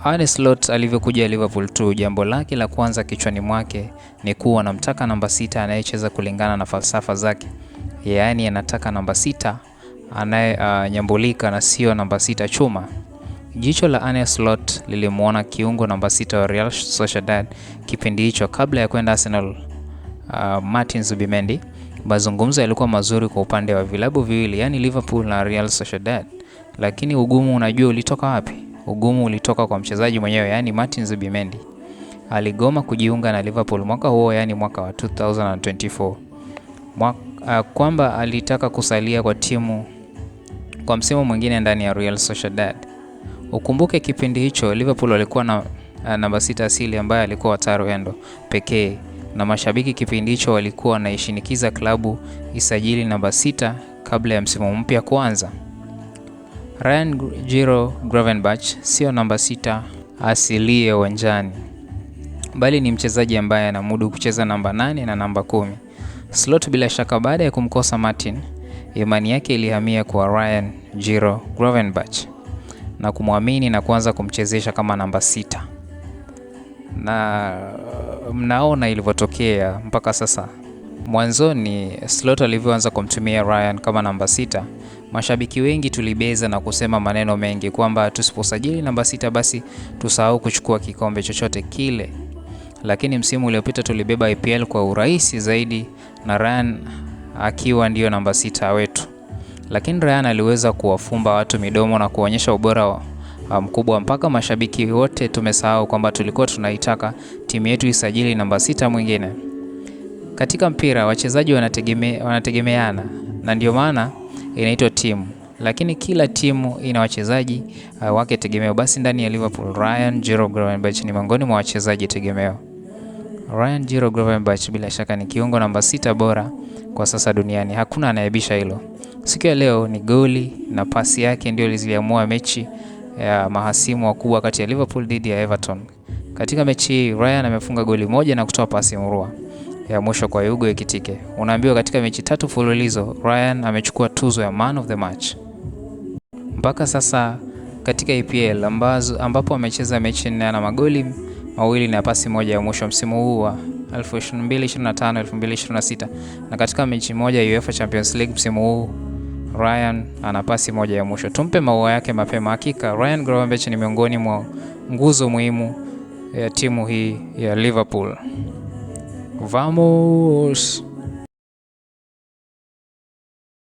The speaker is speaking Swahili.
Arne Slot alivyokuja Liverpool tu, jambo lake la kwanza kichwani mwake ni kuwa anamtaka namba 6 anayecheza kulingana na falsafa zake. Yaani anataka namba 6 anayenyambulika na sio namba 6 chuma. Jicho la Arne Slot lilimuona kiungo namba 6 wa Real Sociedad kipindi hicho kabla ya kwenda Arsenal, Martin Zubimendi. Mazungumzo yalikuwa mazuri kwa upande wa vilabu viwili, yani Liverpool na Real Sociedad. Lakini ugumu unajua ulitoka wapi? Ugumu ulitoka kwa mchezaji mwenyewe, yani Martin Zubimendi. Aligoma kujiunga na Liverpool mwaka huo, yani mwaka wa 2024. Kwamba alitaka kusalia kwa timu kwa msimu mwingine ndani ya Real Sociedad. Ukumbuke kipindi hicho Liverpool walikuwa na namba 6 asili ambaye alikuwa Wataru Endo pekee, na mashabiki kipindi hicho walikuwa wanaishinikiza klabu isajili namba 6 kabla ya msimu mpya kuanza. Ryan Giro Gravenberch sio namba 6 asilie uwanjani, bali ni mchezaji ambaye anamudu kucheza namba 8 na namba 10. Slot bila shaka baada ya kumkosa Martin, imani yake ilihamia kwa Ryan Giro Gravenberch na kumwamini na kuanza kumchezesha kama namba 6. Na mnaona ilivyotokea mpaka sasa. Mwanzoni Slot alivyoanza kumtumia Ryan kama namba 6, mashabiki wengi tulibeza na kusema maneno mengi kwamba tusiposajili namba 6 basi tusahau kuchukua kikombe chochote kile. Lakini msimu uliopita tulibeba EPL kwa urahisi zaidi na Ryan akiwa ndio namba 6 wetu. Lakini Ryan aliweza kuwafumba watu midomo na kuonyesha ubora mkubwa mpaka mashabiki wote tumesahau kwamba tulikuwa tunaitaka timu yetu isajili namba 6 mwingine. Katika mpira wachezaji wanategemeana na ndio maana inaitwa timu, lakini kila timu ina wachezaji wake tegemeo. Basi ndani ya Liverpool Ryan Giro Gravenberch ni miongoni mwa wachezaji tegemeo. Ryan Giro Gravenberch bila shaka ni kiungo namba 6 bora kwa sasa duniani, hakuna anayebisha hilo. Siku ya leo ni goli na pasi yake ndio ziliamua mechi ya mahasimu wakubwa kati ya Liverpool dhidi ya Everton. Katika mechi hii Ryan amefunga goli moja na kutoa pasi murua ya mwisho kwa Hugo Ekitike. Unaambiwa katika mechi 3 mfululizo Ryan amechukua tuzo ya Man of the Match. Mpaka sasa katika EPL ambapo amecheza mechi 4 na magoli 2 na pasi moja ya mwisho msimu huu wa 2025-2026, na katika mechi moja ya UEFA Champions League msimu huu Ryan ana pasi moja ya mwisho. Tumpe maua yake mapema. Hakika Ryan Gravenberch ni miongoni mwa nguzo muhimu ya timu hii ya Liverpool. Vamos!